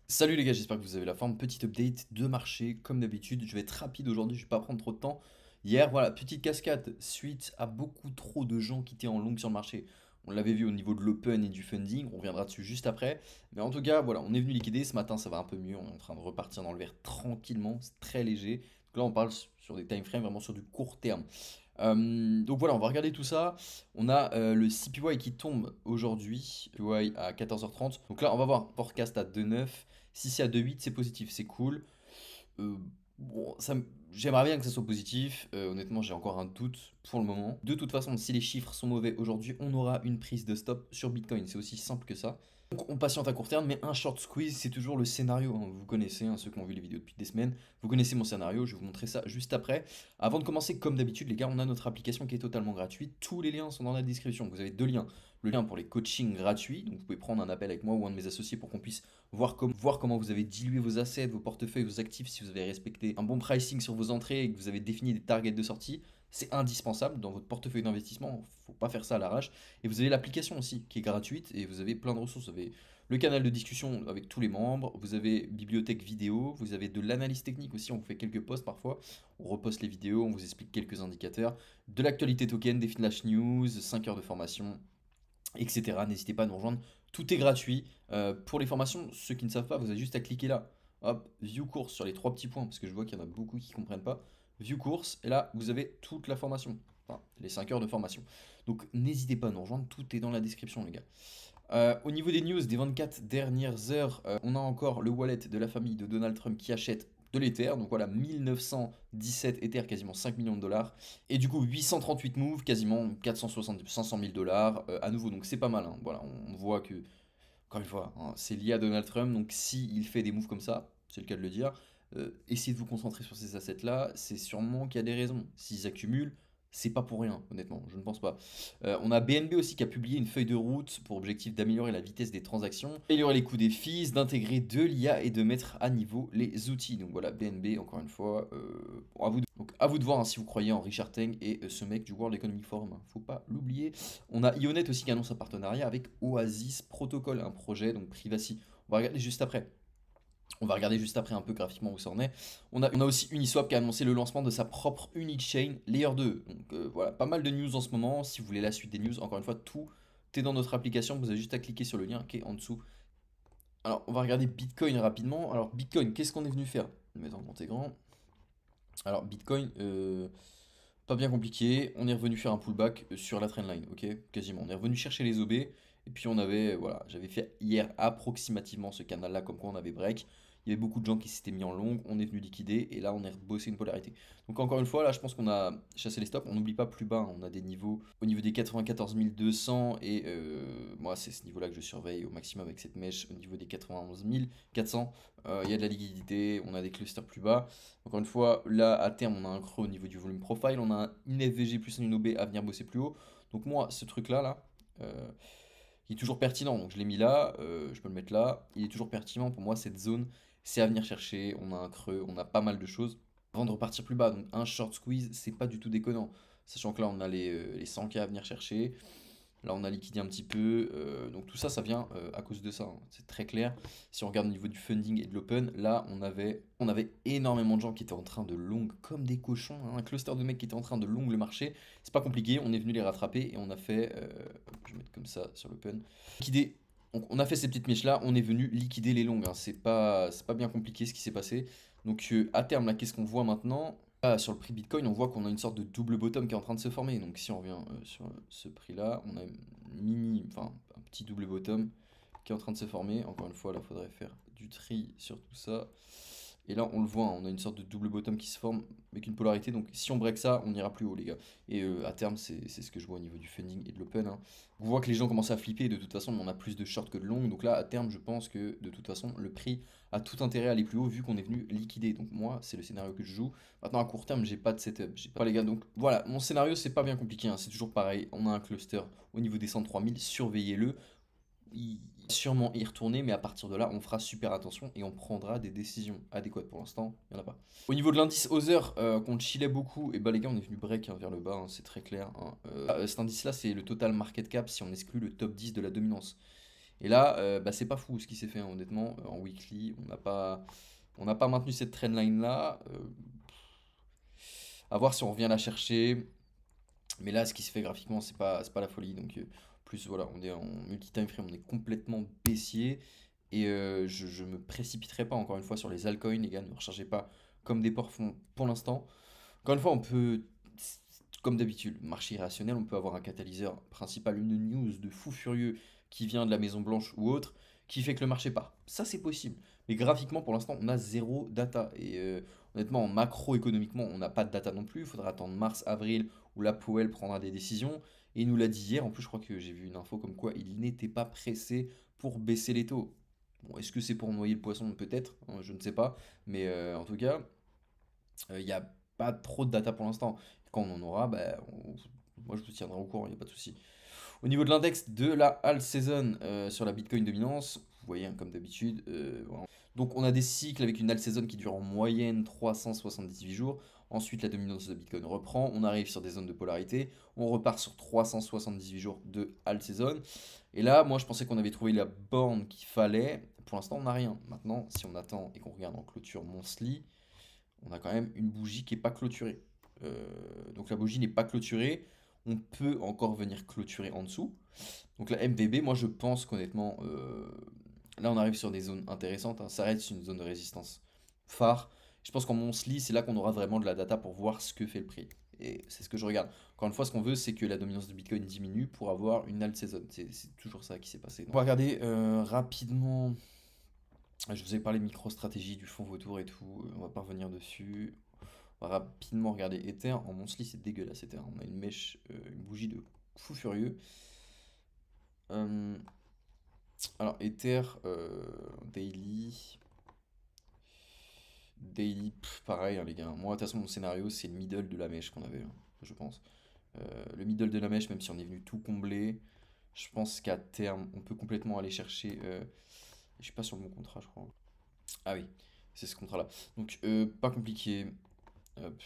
Salut les gars, j'espère que vous avez la forme. Petite update de marché, comme d'habitude. Je vais être rapide aujourd'hui, je vais pas prendre trop de temps. Hier, voilà, petite cascade suite à beaucoup trop de gens qui étaient en longue sur le marché. On l'avait vu au niveau de l'open et du funding, on reviendra dessus juste après. Mais en tout cas, voilà, on est venu liquider. Ce matin, ça va un peu mieux. On est en train de repartir dans le vert tranquillement, c'est très léger. Donc là, on parle sur des time frames, vraiment sur du court terme. Donc voilà, on va regarder tout ça. On a le CPY qui tombe aujourd'hui, CPY à 14h30. Donc là, on va voir forecast à 2,9. Si c'est à 2,8, c'est positif, c'est cool. Euh, bon, j'aimerais bien que ça soit positif. Honnêtement, j'ai encore un doute pour le moment. De toute façon, si les chiffres sont mauvais aujourd'hui, on aura une prise de stop sur Bitcoin. C'est aussi simple que ça. Donc on patiente à court terme, mais un short squeeze, c'est toujours le scénario, hein. Vous connaissez, hein, ceux qui ont vu les vidéos depuis des semaines, vous connaissez mon scénario, je vais vous montrer ça juste après. Avant de commencer, comme d'habitude, les gars, on a notre application qui est totalement gratuite. Tous les liens sont dans la description. Vous avez deux liens. Le lien pour les coachings gratuits, donc vous pouvez prendre un appel avec moi ou un de mes associés pour qu'on puisse voir comment vous avez dilué vos assets, vos portefeuilles, vos actifs, si vous avez respecté un bon pricing sur vos entrées et que vous avez défini des targets de sortie. C'est indispensable dans votre portefeuille d'investissement, il ne faut pas faire ça à l'arrache. Et vous avez l'application aussi qui est gratuite et vous avez plein de ressources. Vous avez le canal de discussion avec tous les membres, vous avez bibliothèque vidéo, vous avez de l'analyse technique aussi, on vous fait quelques posts parfois, on reposte les vidéos, on vous explique quelques indicateurs, de l'actualité token, des flash news, 5 heures de formation, etc. N'hésitez pas à nous rejoindre, tout est gratuit. Pour les formations, ceux qui ne savent pas, vous avez juste à cliquer là, hop, view course sur les trois petits points, parce que je vois qu'il y en a beaucoup qui ne comprennent pas, view course, et là vous avez toute la formation, enfin les 5 heures de formation. Donc n'hésitez pas à nous rejoindre, tout est dans la description les gars. Au niveau des news des 24 dernières heures, on a encore le wallet de la famille de Donald Trump qui achète de l'Ether. Donc voilà, 1917 Ether, quasiment 5 millions de dollars. Et du coup, 838 moves, quasiment 470, 500 000 dollars à nouveau. Donc c'est pas mal, hein. Voilà, on voit que, encore une fois, hein, c'est lié à Donald Trump. Donc s'il fait des moves comme ça, c'est le cas de le dire, essayez de vous concentrer sur ces assets-là. C'est sûrement qu'il y a des raisons. S'ils accumulent, c'est pas pour rien, honnêtement, je ne pense pas. On a BNB aussi qui a publié une feuille de route pour objectif d'améliorer la vitesse des transactions, d'améliorer les coûts des fees, d'intégrer de l'IA et de mettre à niveau les outils. Donc voilà, BNB, encore une fois, bon, à vous de voir, hein, si vous croyez en Richard Teng et ce mec du World Economic Forum, hein, faut pas l'oublier. On a Ionet aussi qui annonce un partenariat avec Oasis Protocol, un projet, donc Privacy. On va regarder juste après. On va regarder juste après un peu graphiquement où ça en est. On a aussi Uniswap qui a annoncé le lancement de sa propre Unichain Layer 2. Donc voilà, pas mal de news en ce moment. Si vous voulez la suite des news, encore une fois, tout est dans notre application. Vous avez juste à cliquer sur le lien qui est en dessous. Alors, on va regarder Bitcoin rapidement. Alors, Bitcoin, qu'est-ce qu'on est venu faire? Mettre en grand et grand. Alors, Bitcoin, pas bien compliqué. On est revenu faire un pullback sur la trendline, ok? Quasiment. On est revenu chercher les OB. Et puis on avait, voilà, j'avais fait hier approximativement ce canal-là, comme quoi on avait break. Il y avait beaucoup de gens qui s'étaient mis en long, on est venu liquider, et là on est rebossé une polarité. Donc encore une fois, là je pense qu'on a chassé les stops, on n'oublie pas plus bas, hein. On a des niveaux au niveau des 94 200, et moi c'est ce niveau-là que je surveille au maximum avec cette mèche, au niveau des 91 400. Il y a de la liquidité, on a des clusters plus bas. Encore une fois, là à terme on a un creux au niveau du volume profile, on a une FVG plus un OB à venir bosser plus haut. Donc moi ce truc-là, là, il est toujours pertinent, donc je l'ai mis là, je peux le mettre là. Il est toujours pertinent pour moi, cette zone, c'est à venir chercher. On a un creux, on a pas mal de choses avant de repartir plus bas. Donc un short squeeze, c'est pas du tout déconnant. Sachant que là, on a les 100K à venir chercher. Là, on a liquidé un petit peu. Donc tout ça, ça vient à cause de ça, hein. C'est très clair. Si on regarde au niveau du funding et de l'open, là, on avait énormément de gens qui étaient en train de long comme des cochons, hein. Un cluster de mecs qui étaient en train de long le marché. C'est pas compliqué. On est venu les rattraper et on a fait. Je vais mettre comme ça sur l'open. Liquider. Donc on a fait ces petites mèches là. On est venu liquider les longues, hein. C'est pas bien compliqué ce qui s'est passé. Donc à terme, là, qu'est-ce qu'on voit maintenant? Sur le prix Bitcoin, on voit qu'on a une sorte de double bottom qui est en train de se former. Donc si on revient sur ce prix-là, on a enfin un petit double bottom qui est en train de se former. Encore une fois, là, il faudrait faire du tri sur tout ça. Et là, on le voit, hein, on a une sorte de double bottom qui se forme avec une polarité. Donc si on break ça, on ira plus haut, les gars. Et à terme, c'est ce que je vois au niveau du funding et de l'open, hein. On voit que les gens commencent à flipper. De toute façon, on a plus de short que de long. Donc là, à terme, je pense que de toute façon, le prix a tout intérêt à aller plus haut vu qu'on est venu liquider. Donc moi, c'est le scénario que je joue. Maintenant, à court terme, j'ai pas de setup. J'ai pas les gars. Donc voilà, mon scénario, c'est pas bien compliqué, hein. C'est toujours pareil. On a un cluster au niveau des 103 000. Surveillez-le. Il va sûrement y retourner, mais à partir de là, on fera super attention et on prendra des décisions adéquates. Pour l'instant, il n'y en a pas. Au niveau de l'indice Other, qu'on chillait beaucoup, et bah les gars, on est venu break, hein, vers le bas, hein, c'est très clair, hein. Cet indice-là, c'est le total market cap si on exclut le top 10 de la dominance. Et là, bah, c'est pas fou ce qui s'est fait, hein, honnêtement. En weekly, on n'a pas maintenu cette trendline là. À voir si on revient la chercher. Mais là, ce qui se fait graphiquement, c'est pas la folie. Donc, plus voilà, on est en multi-time frame, on est complètement baissier. Et je me précipiterai pas encore une fois sur les altcoins, les gars. Ne rechargez pas comme des porcs-fonds pour l'instant. Encore une fois, on peut, comme d'habitude, marché irrationnel, on peut avoir un catalyseur principal, une news de fou furieux qui vient de la Maison Blanche ou autre, qui fait que le marché part. Ça, c'est possible. Mais graphiquement, pour l'instant, on a zéro data. Et honnêtement, macroéconomiquement, on n'a pas de data non plus. Il faudra attendre mars, avril, où la Powell prendra des décisions. Et il nous l'a dit hier. En plus, je crois que j'ai vu une info comme quoi il n'était pas pressé pour baisser les taux. Bon, est-ce que c'est pour noyer le poisson? Peut-être, hein, je ne sais pas. Mais en tout cas, il n'y a pas trop de data pour l'instant. Quand on en aura, bah, moi je vous tiendrai au courant, il n'y a pas de souci. Au niveau de l'index de la alt season sur la Bitcoin dominance, vous voyez, hein, comme d'habitude. Voilà. Donc on a des cycles avec une alt season qui dure en moyenne 378 jours. Ensuite, la dominance de Bitcoin reprend. On arrive sur des zones de polarité. On repart sur 378 jours de alt season. Et là, moi, je pensais qu'on avait trouvé la borne qu'il fallait. Pour l'instant, on n'a rien. Maintenant, si on attend et qu'on regarde en clôture monthly, on a quand même une bougie qui n'est pas clôturée. Donc la bougie n'est pas clôturée. On peut encore venir clôturer en dessous. Donc la MVB, moi je pense qu'honnêtement, là on arrive sur des zones intéressantes, hein. Ça reste une zone de résistance phare. Je pense qu'en monthly, c'est là qu'on aura vraiment de la data pour voir ce que fait le prix. Et c'est ce que je regarde. Encore une fois, ce qu'on veut, c'est que la dominance de Bitcoin diminue pour avoir une alt saison. C'est toujours ça qui s'est passé. Donc, on va regarder rapidement. Je vous ai parlé de micro-stratégie, du fonds vautour et tout. On va pas revenir dessus. On va rapidement regarder Ether. En monthly, c'est dégueulasse Ether. On a une mèche, une bougie de fou furieux. Euh, alors, Ether, daily. Daily, pareil, hein, les gars. Moi, de toute façon, mon scénario, c'est le middle de la mèche qu'on avait, hein, je pense. Le middle de la mèche, même si on est venu tout combler, je pense qu'à terme, on peut complètement aller chercher. Je suis pas sur le bon contrat, je crois. Ah oui, c'est ce contrat-là. Donc, pas compliqué. Hop.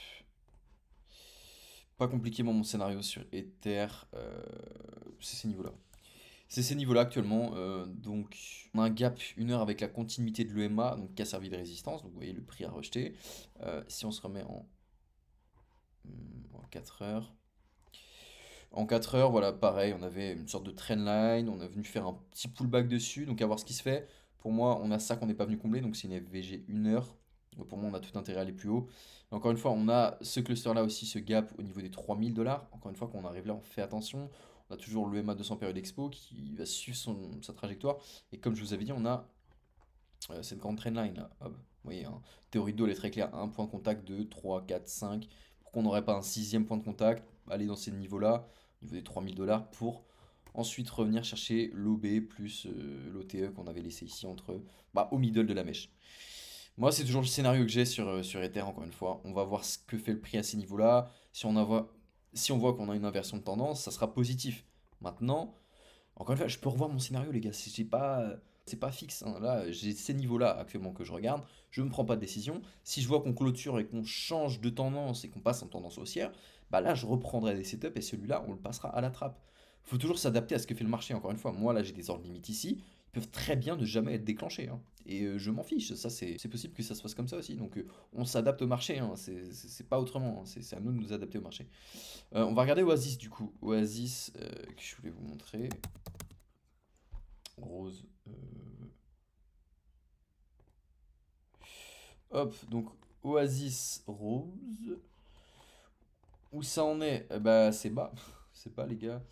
Pas compliqué, moi, mon scénario sur Ether. C'est ces niveaux-là. C'est ces niveaux-là actuellement. Donc, on a un gap 1 heure avec la continuité de l'EMA, donc qui a servi de résistance. Donc, vous voyez le prix à rejeter. Si on se remet en 4 heures. En 4 heures, voilà, pareil, on avait une sorte de trendline. On est venu faire un petit pullback dessus. Donc, à voir ce qui se fait. Pour moi, on a ça qu'on n'est pas venu combler. Donc, c'est une FVG 1 heure. Donc, pour moi, on a tout intérêt à aller plus haut. Et encore une fois, on a ce cluster-là aussi, ce gap au niveau des 3000 $. Encore une fois, quand on arrive là, on fait attention. On a toujours l'EMA 200 période expo qui va suivre sa trajectoire. Et comme je vous avais dit, on a cette grande trendline là. Hop. Vous voyez, hein, théorie de dos, elle est très claire. Un point de contact, 2, 3, 4, 5. Pourquoi on n'aurait pas un sixième point de contact? Aller dans ces niveaux-là, au niveau des 3000 $, pour ensuite revenir chercher l'OB plus l'OTE qu'on avait laissé ici entre, bah, au middle de la mèche. Moi, c'est toujours le scénario que j'ai sur Ether, encore une fois. On va voir ce que fait le prix à ces niveaux-là. Si on voit qu'on a une inversion de tendance, ça sera positif. Maintenant, encore une fois, je peux revoir mon scénario, les gars. C'est pas fixe, hein. Là, j'ai ces niveaux-là actuellement que je regarde. Je ne prends pas de décision. Si je vois qu'on clôture et qu'on change de tendance et qu'on passe en tendance haussière, bah là, je reprendrai des setups et celui-là, on le passera à la trappe. Il faut toujours s'adapter à ce que fait le marché, encore une fois. Moi, là, j'ai des ordres limites ici. Ils peuvent très bien ne jamais être déclenchés, hein. Et je m'en fiche. Ça, c'est possible que ça se fasse comme ça aussi. Donc, on s'adapte au marché, hein. C'est pas autrement, hein. C'est à nous de nous adapter au marché. On va regarder Oasis, du coup. Oasis, que je voulais vous montrer. Rose. Hop, donc Oasis Rose. Où ça en est? Bah, c'est bas. C'est bas, les gars.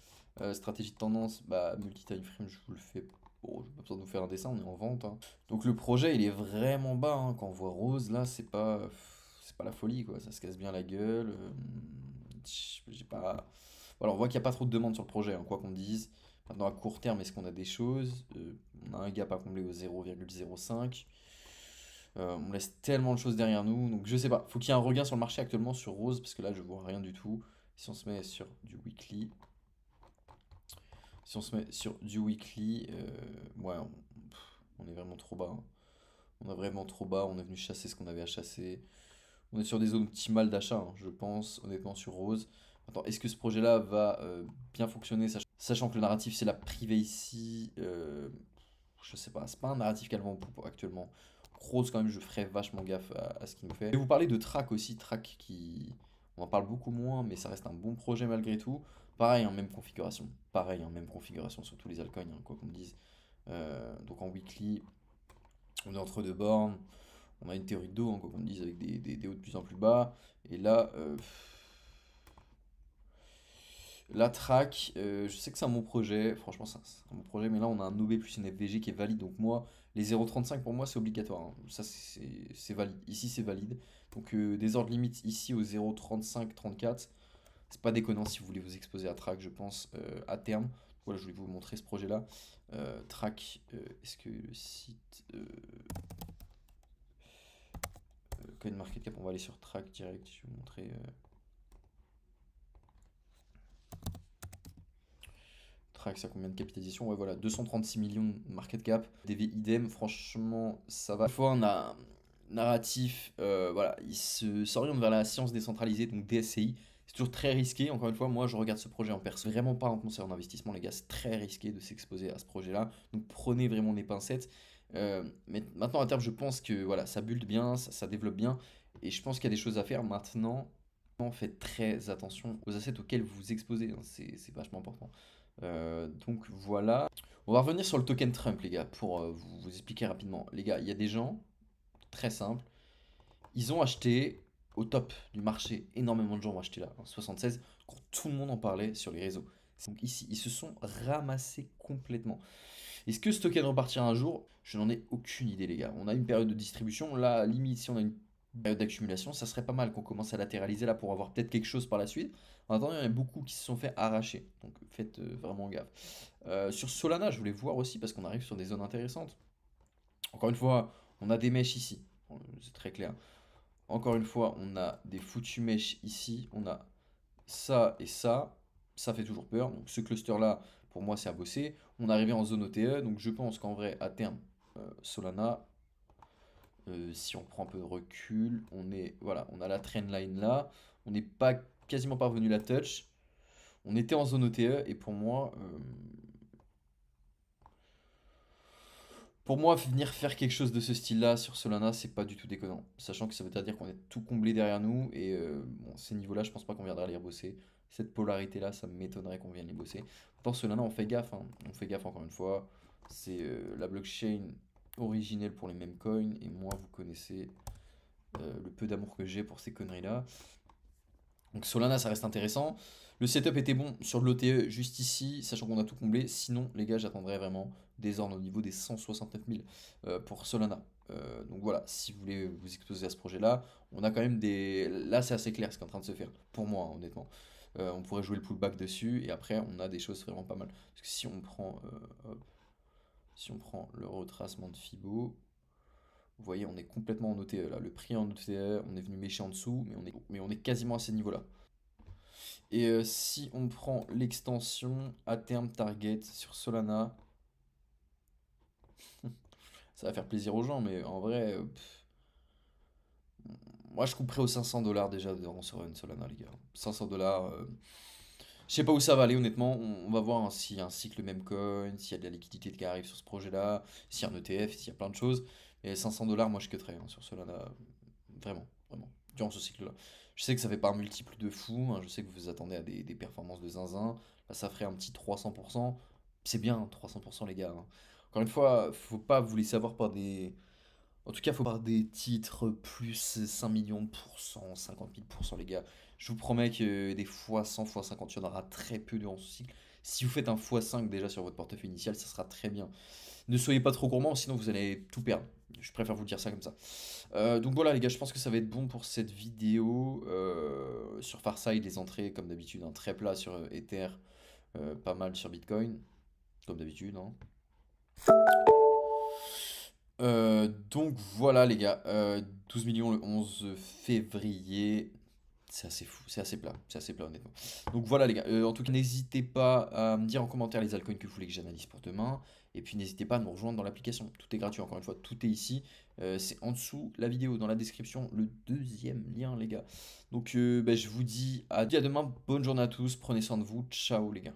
Stratégie de tendance, bah, multi-time frame, je vous le fais. Bon, j'ai pas besoin de vous faire un dessin, on est en vente, hein. Donc le projet, il est vraiment bas, hein. Quand on voit Rose, là, c'est pas la folie, quoi. Ça se casse bien la gueule. J'ai pas. Voilà, on voit qu'il n'y a pas trop de demande sur le projet, hein, quoi qu'on dise. Maintenant, à court terme, est-ce qu'on a des choses? On a un gap à combler au 0,05. On laisse tellement de choses derrière nous. Donc je sais pas. Faut qu'il y ait un regain sur le marché actuellement sur Rose. Parce que là, je vois rien du tout. Si on se met sur du weekly. Si on se met sur du weekly. Ouais, on est vraiment trop bas, hein. On est vraiment trop bas. On est venu chasser ce qu'on avait à chasser. On est sur des zones optimales d'achat, hein, je pense, honnêtement, sur Rose. Attends, est-ce que ce projet-là va bien fonctionner, sachant Sachant que le narratif c'est la privée ici. Je sais pas, c'est pas un narratif qu'elle vend actuellement. Rose quand même, je ferais vachement gaffe à ce qu'il nous fait. Je vais vous parler de Track aussi, Track qui... On en parle beaucoup moins, mais ça reste un bon projet malgré tout. Pareil, en même configuration. Pareil, en même configuration sur tous les altcoins, hein, quoi qu'on me dise. Donc en weekly, on est entre deux bornes. On a une théorie de dos, hein, quoi qu'on me dise, avec des hauts de plus en plus bas. Et là, la track, je sais que c'est un bon projet, franchement c'est un bon projet, mais là on a un OB plus une FVG qui est valide, donc moi, les 0,35 pour moi c'est obligatoire, hein. Ça c'est valide, ici c'est valide. Donc des ordres limites ici au 0,35, 34, c'est pas déconnant si vous voulez vous exposer à track, je pense, à terme. Voilà, je voulais vous montrer ce projet-là. Track, est-ce que le site... CoinMarketCap, on va aller sur track direct, je vais vous montrer... Trax, ça combien de capitalisation? Ouais, voilà, 236 millions de market cap. DV idem, franchement, ça va. Une fois, on a un narratif, voilà, il s'oriente vers la science décentralisée, donc DSCI. C'est toujours très risqué. Encore une fois, moi, je regarde ce projet en perso. Vraiment pas un conseil en investissement, les gars. C'est très risqué de s'exposer à ce projet-là. Donc, prenez vraiment les pincettes. Mais maintenant, à terme, je pense que voilà, ça build bien, ça développe bien. Et je pense qu'il y a des choses à faire maintenant. Faites très attention aux assets auxquels vous vous exposez, hein. C'est vachement important. Donc voilà. On va revenir sur le token Trump, les gars, pour vous expliquer rapidement. Les gars, il y a des gens, très simples, ils ont acheté au top du marché, énormément de gens ont acheté là, en 76, quand tout le monde en parlait sur les réseaux. Donc ici, ils se sont ramassés complètement. Est-ce que ce token repartira un jour? Je n'en ai aucune idée, les gars. On a une période de distribution. Là, limite, si on a une période d'accumulation, ça serait pas mal qu'on commence à latéraliser là pour avoir peut-être quelque chose par la suite. En attendant, il y en a beaucoup qui se sont fait arracher. Donc faites vraiment gaffe. Sur Solana, je voulais voir aussi parce qu'on arrive sur des zones intéressantes. Encore une fois, on a des mèches ici. C'est très clair. Encore une fois, on a des foutues mèches ici. On a ça et ça. Ça fait toujours peur. Donc ce cluster-là, pour moi, c'est à bosser. On est arrivé en zone OTE. Donc je pense qu'en vrai, à terme, Solana, si on prend un peu de recul, on est, voilà, on a la trendline là. On n'est pas quasiment pas revenu la touch. On était en zone OTE et pour moi, venir faire quelque chose de ce style-là sur Solana, c'est pas du tout déconnant. Sachant que ça veut dire qu'on est tout comblé derrière nous. Et bon, ces niveaux-là, je pense pas qu'on viendra les bosser. Cette polarité-là, ça m'étonnerait qu'on vienne les bosser. Pourtant, Solana, on fait gaffe, hein. On fait gaffe encore une fois. C'est la blockchain originelle pour les mêmes coins. Et moi, vous connaissez le peu d'amour que j'ai pour ces conneries-là. Donc Solana, ça reste intéressant. Le setup était bon sur l'OTE juste ici, sachant qu'on a tout comblé. Sinon, les gars, j'attendrai vraiment des ordres au niveau des 169 000 pour Solana. Donc voilà, si vous voulez vous exposer à ce projet-là, on a quand même des... Là, c'est assez clair ce qui est en train de se faire, pour moi, hein, honnêtement. On pourrait jouer le pullback dessus, et après, on a des choses vraiment pas mal. Parce que si on prend le retracement de Fibo, vous voyez, on est complètement en OTE là. Le prix en OTE, on est venu mécher en dessous, mais on est quasiment à ces niveaux-là. Et si on prend l'extension à terme target sur Solana, ça va faire plaisir aux gens, mais en vrai, moi je couperais aux 500 dollars déjà sur une Solana, les gars. 500 dollars, je sais pas où ça va aller, honnêtement. On va voir, hein, s'il y a un cycle même coin, s'il y a de la liquidité qui arrive sur ce projet-là, s'il y a un ETF, s'il y a plein de choses. Mais 500 dollars, moi je cutterais, hein, sur Solana. Vraiment, vraiment. Durant ce cycle-là. Je sais que ça fait pas un multiple de fou, hein. Je sais que vous attendez à des performances de zinzin. Là, ça ferait un petit 300%. C'est bien, hein, 300%, les gars, hein. Encore une fois, faut pas vous laisser avoir par des. En tout cas, faut par des titres plus 5 millions de pourcents, 50 000%, les gars. Je vous promets que des fois 100, fois 50, il y en aura très peu durant ce cycle. Si vous faites un x5 déjà sur votre portefeuille initial, ça sera très bien. Ne soyez pas trop gourmand, sinon vous allez tout perdre. Je préfère vous dire ça comme ça. Donc voilà les gars, je pense que ça va être bon pour cette vidéo. Sur Farsight, les entrées comme d'habitude, un très plat sur Ether, pas mal sur Bitcoin, comme d'habitude, hein. Donc voilà les gars, 12 millions le 11 février. C'est assez fou, c'est assez plat honnêtement. Donc voilà les gars, en tout cas n'hésitez pas à me dire en commentaire les altcoins que vous voulez que j'analyse pour demain. Et puis n'hésitez pas à nous rejoindre dans l'application, tout est gratuit encore une fois, tout est ici. C'est en dessous la vidéo, dans la description, le deuxième lien les gars. Donc je vous dis à demain, bonne journée à tous, prenez soin de vous, ciao les gars.